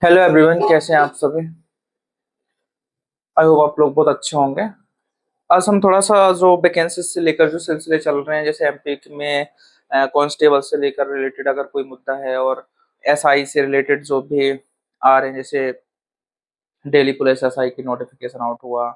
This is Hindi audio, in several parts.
हेलो एवरीवन, कैसे हैं आप सभी। आई होप आप लोग बहुत अच्छे होंगे। आज हम थोड़ा सा जो वैकेंसी से लेकर जो सिलसिले चल रहे हैं, जैसे एमपी में कांस्टेबल से लेकर रिलेटेड अगर कोई मुद्दा है, और एसआई से रिलेटेड जो भी आ रहे हैं, जैसे दिल्ली पुलिस एसआई की नोटिफिकेशन आउट हुआ,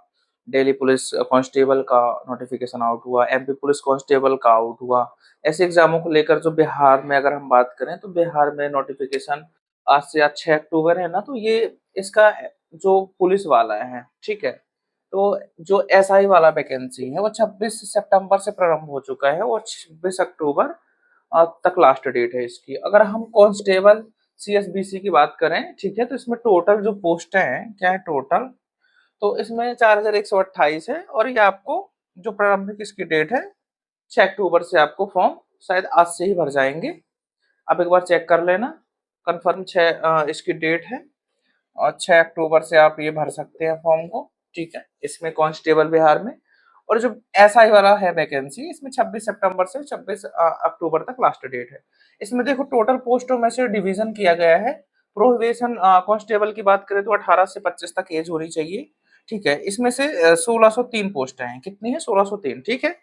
दिल्ली पुलिस कांस्टेबल का नोटिफिकेशन आउट हुआ, एमपी पुलिस कांस्टेबल का आउट हुआ। ऐसे एग्जामों को लेकर जो बिहार में अगर हम बात करें तो बिहार में नोटिफिकेशन आज 6 अक्टूबर है ना, तो ये इसका जो पुलिस वाला है, ठीक है। तो जो एसआई वाला वैकेंसी है वो 26 सितंबर से प्रारंभ हो चुका है और 26 अक्टूबर तक लास्ट डेट है इसकी। अगर हम कांस्टेबल सीएसबीसी की बात करें, ठीक है, तो इसमें टोटल जो पोस्ट हैं क्या है टोटल, तो इसमें 4128 है। और ये आपको जो प्रारंभिक इसकी डेट है 6 अक्टूबर से आपको फॉर्म शायद आज से ही भर जाएंगे। आप एक बार चेक कर लेना, कंफर्म इसकी डेट है और 6 अक्टूबर से आप ये भर सकते हैं फॉर्म को, ठीक है। इसमें कांस्टेबल बिहार में, और जो एसआई वाला है वैकेंसी, इसमें 26 सितंबर से 26 अक्टूबर तक लास्ट डेट है। इसमें देखो टोटल पोस्टों में से डिवीजन किया गया है। प्रोहिबिशन कांस्टेबल की बात करें तो 18 से 25 तक एज होनी चाहिए, ठीक है। इसमें से 1603 पोस्ट हैं। कितनी है? 1603, ठीक है।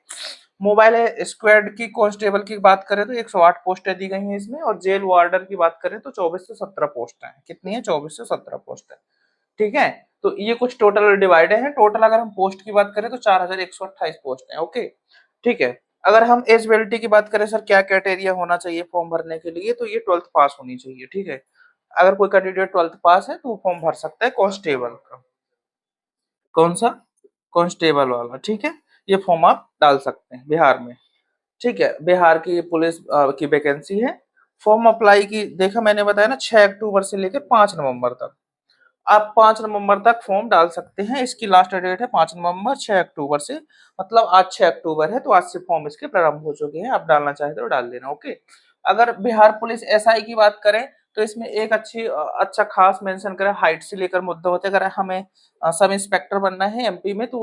मोबाइल स्क्वाड की कांस्टेबल की बात करें तो 108 पोस्टें दी गई हैं इसमें, और जेल वार्डर की बात करें तो 24 से 17 पोस्ट हैं। कितनी है? 24 से 17 पोस्ट है, ठीक है। तो ये कुछ टोटल डिवाइड है। टोटल अगर हम पोस्ट की बात करें तो 4128 पोस्ट है, ओके, ठीक है। अगर हम एज वैलिडिटी की बात करें, सर क्या क्राइटेरिया होना चाहिए फॉर्म भरने के लिए, तो ये 12th पास होनी चाहिए, ठीक है। अगर कोई कैंडिडेट 12th पास है तो वो फॉर्म भर सकता है कांस्टेबल का। कौन सा? कांस्टेबल वाला, ठीक है। ये फॉर्म आप डाल सकते हैं बिहार में, ठीक है। बिहार की पुलिस की वैकेंसी है। फॉर्म अप्लाई की देखा मैंने बताया ना, 6 अक्टूबर से लेकर 5 नवंबर तक। आप 5 नवंबर तक फॉर्म डाल सकते हैं। इसकी लास्ट डेट है 5 नवंबर, 6 अक्टूबर से, मतलब आज 6 अक्टूबर है तो आज से फॉर्म इसके प्रारंभ हो चुके हैं। आप डालना चाहें तो डाल देना, ओके। अगर बिहार पुलिस एसआई की बात करें तो इसमें एक अच्छा खास मेंशन करें, हाइट से लेकर मुद्दा होते हैं। अगर हमें सब इंस्पेक्टर बनना है एमपी में तो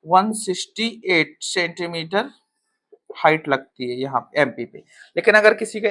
168 सेंटीमीटर हाइट लगती है यहाँ एमपी पे। लेकिन अगर किसी के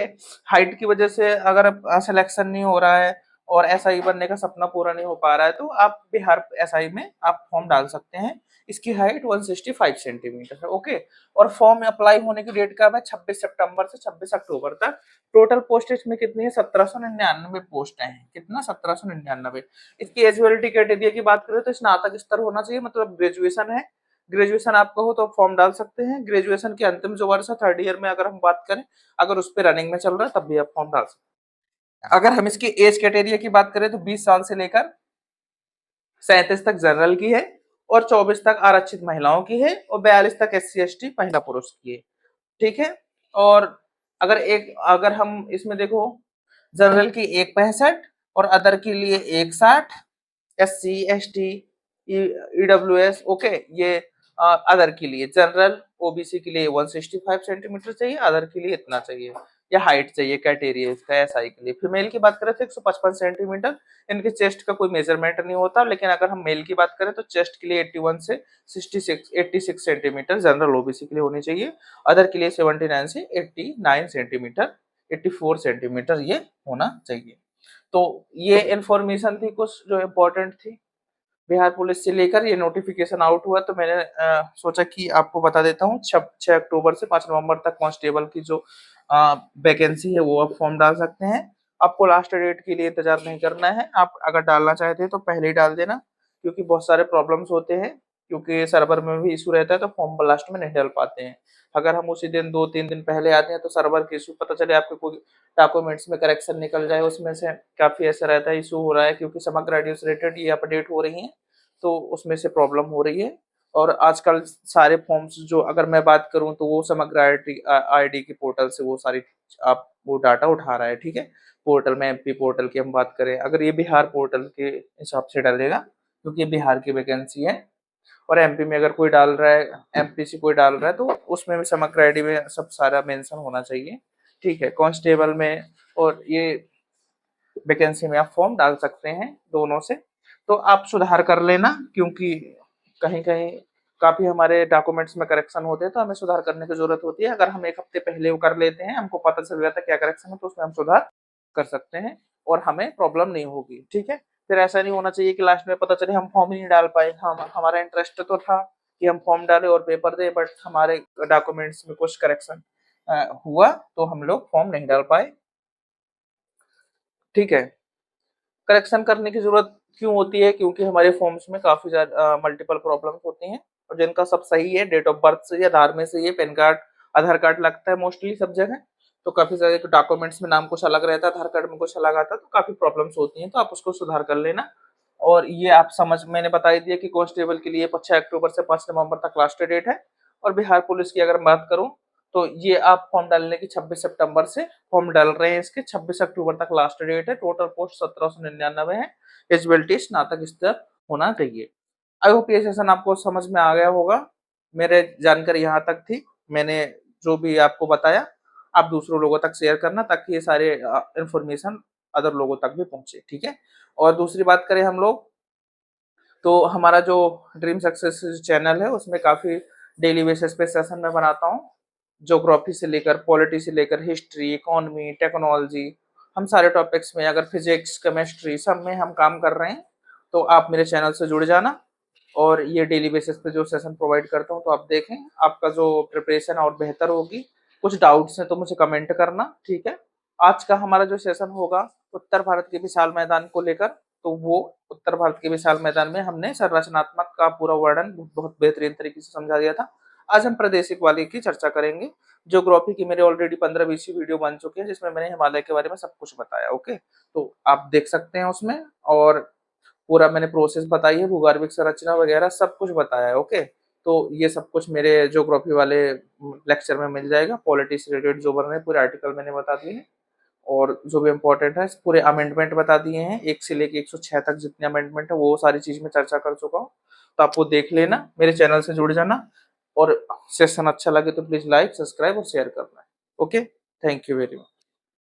हाइट की वजह से अगर सिलेक्शन नहीं हो रहा है और एसआई बनने का सपना पूरा नहीं हो पा रहा है, तो आप बिहार एसआई में आप फॉर्म डाल सकते हैं। इसकी हाइट 165 सेंटीमीटर है, ओके। और फॉर्म अप्लाई होने की डेट कब है? 26 सितंबर से 26 अक्टूबर तक। टोटल पोस्ट इसमें कितनी है? 1799 पोस्ट हैं। कितना? 1799। इसकी एलिजिबिलिटी क्राइटेरिया की बात करें तो स्नातक स्तर होना चाहिए, मतलब ग्रेजुएशन है। ग्रेजुएशन आपका हो तो फॉर्म डाल सकते हैं। ग्रेजुएशन के अंतिम जो वर्ष है, थर्ड ईयर में अगर हम बात करें, अगर उस पर रनिंग में चल रहा है तब भी आप फॉर्म डाल सकते हैं। अगर हम इसकी एज कैटेगरी की बात करें तो 20 साल से लेकर 37 तक जनरल की है, और 24 तक आरक्षित महिलाओं की है, और 42 तक SC ST महिला पुरुष की है, ठीक है। और अगर हम इसमें देखो, जनरल की 165 और अदर के लिए 160, SC ST EWS, ओके। ये अदर के लिए, जनरल ओबीसी के लिए 165 सेंटीमीटर चाहिए, अदर के लिए इतना चाहिए। या हाइट चाहिए क्राइटेरिया इसका एसआई के लिए। फीमेल की बात करें तो 155 सेंटीमीटर। इनके चेस्ट का कोई मेजरमेंट नहीं होता, लेकिन अगर हम मेल की बात करें तो चेस्ट के लिए 81 से 86 सेंटीमीटर जनरल ओबीसी के लिए होनी चाहिए। अदर के लिए 79 से 89 सेंटीमीटर, 84 सेंटीमीटर ये होना चाहिए। तो ये इंफॉर्मेशन थी कुछ जो इम्पोर्टेंट थी बिहार पुलिस से लेकर। ये नोटिफिकेशन आउट हुआ तो मैंने सोचा कि आपको बता देता हूँ। 6 अक्टूबर से 5 नवंबर तक कांस्टेबल की जो वैकेंसी है वो आप फॉर्म डाल सकते हैं। आपको लास्ट डेट के लिए इंतजार नहीं करना है। आप अगर डालना चाहते हैं तो पहले ही डाल देना, क्योंकि बहुत सारे प्रॉब्लम्स होते हैं, क्योंकि सर्वर में भी इशू रहता है तो फॉर्म लास्ट में नहीं डाल पाते हैं। अगर हम उसी दिन 2-3 दिन पहले आते हैं तो सर्वर के इशू पता चले, आपके कोई डॉक्यूमेंट्स में करेक्शन निकल जाए, उसमें से काफी ऐसा रहता है इशू हो रहा है, क्योंकि समग्र आईडी से रिलेटेड ये अपडेट हो रही है, तो उसमें से प्रॉब्लम हो रही है। और आजकल सारे फॉर्म्स जो अगर मैं बात करूं तो वो समग्र आईडी की पोर्टल से वो सारी आप वो डाटा उठा रहा है, ठीक है। पोर्टल में एमपी पोर्टल की हम बात करें, अगर ये बिहार पोर्टल के हिसाब से डालेगा, क्योंकि ये बिहार की वैकेंसी है। और एमपी में अगर कोई डाल रहा है, एमपी से कोई डाल रहा है, तो उसमें भी समग्र आईडी में सब सारा मेंशन होना चाहिए, ठीक है। कांस्टेबल में और ये वैकेंसी में आप फॉर्म डाल सकते हैं दोनों से। तो आप सुधार कर लेना, क्योंकि कहीं कहीं काफी हमारे डॉक्यूमेंट्स में करेक्शन होते हैं तो हमें सुधार करने की जरूरत होती है। अगर हम एक हफ्ते पहले वो कर लेते हैं, हमको पता चल जाता है क्या करेक्शन है, तो उसमें हम सुधार कर सकते हैं। और हमें प्रॉब्लम नहीं होगी, ठीक है। फिर ऐसा नहीं होना चाहिए कि लास्ट में पता चले हम फॉर्म ही नहीं डाल पाए, हम हमारा इंटरेस्ट तो था कि हम फॉर्म डालें और पेपर दें, बट हमारे डॉक्यूमेंट्स में कुछ करेक्शन हुआ तो हम लोग फॉर्म नहीं डाल पाए, ठीक है। करेक्शन करने की जरूरत क्यों होती है? क्योंकि हमारे फॉर्म्स में काफी ज्यादा मल्टीपल प्रॉब्लम्स होती हैं, और जिनका सब सही है, डेट ऑफ बर्थ से, आधार में से, ये पैन कार्ड, आधार कार्ड लगता है मोस्टली सब जगह, तो काफी सारे डॉक्यूमेंट्स में नाम कुछ अलग रहता है, आधार कार्ड में कुछ अलग आता है, तो काफी प्रॉब्लम्स होती हैं, तो आप उसको सुधार कर लेना। और ये आप समझ, मैंने बता ही दिया कि कांस्टेबल के लिए 6 अक्टूबर से 5 नवंबर तक लास्ट डेट है, और बिहार पुलिस की अगर बात करूं तो ये आप फॉर्म डालने की 26 सितंबर से फॉर्म डाल रहे हैं, इसके 26 अक्टूबर तक लास्ट डेट है। टोटल पोस्ट 1799 है। एलिजिबिलिटी स्नातक स्तर होना चाहिए। आई होप ये सेशन आपको समझ में आ गया होगा। मेरे जानकारी यहाँ तक थी, मैंने जो भी आपको बताया आप दूसरों लोगों तक शेयर करना, ताकि ये सारे इंफॉर्मेशन अदर लोगों तक भी पहुंचे, ठीक है। और दूसरी बात करें हम लोग, तो हमारा जो ड्रीम सक्सेस चैनल है उसमें काफी डेली बेसिस पे सेशन में बनाता हूँ, ज्योग्राफी से लेकर पॉलिटी से लेकर हिस्ट्री, इकोनॉमी, टेक्नोलॉजी, हम सारे टॉपिक्स में, अगर फिजिक्स, केमिस्ट्री, सब में हम काम कर रहे हैं, तो आप मेरे चैनल से जुड़ जाना। और ये डेली बेसिस पे जो सेशन प्रोवाइड करता हूँ, तो आप देखें, आपका जो प्रिपरेशन और बेहतर होगी। कुछ डाउट्स हैं तो मुझे कमेंट करना, ठीक है। आज का हमारा जो सेशन होगा उत्तर भारत के विशाल मैदान को लेकर, तो वो उत्तर भारत के विशाल मैदान में हमने संरचनात्मक का पूरा वर्णन बहुत बेहतरीन तरीके से समझा दिया था। आज हम प्रादेशिक वाले की चर्चा करेंगे। ज्योग्राफी की मेरे ऑलरेडी 15-20 वीडियो बन चुके हैं, जिसमें मैंने हिमालय के बारे में सब कुछ बताया, ओके। तो आप देख सकते हैं उसमें, और पूरा मैंने प्रोसेस बताई है, भूगर्भिक संरचना वगैरह सब कुछ बताया है, ओके। तो ये सब कुछ मेरे ज्योग्राफी वाले लेक्चर में मिल जाएगा। पॉलिटिक्स से रिलेटेड जो बन रहे हैं पूरे आर्टिकल मैंने बता दिए हैं, और जो भी इम्पोर्टेंट है पूरे अमेंडमेंट बता दिए हैं, 1 से लेके 106 तक जितने अमेंडमेंट है वो सारी चीज में चर्चा कर चुका हूँ। तो आप वो देख लेना, मेरे चैनल से जुड़ जाना, और सेशन अच्छा लगे तो प्लीज लाइक, सब्सक्राइब और शेयर करना, okay. Thank you very much.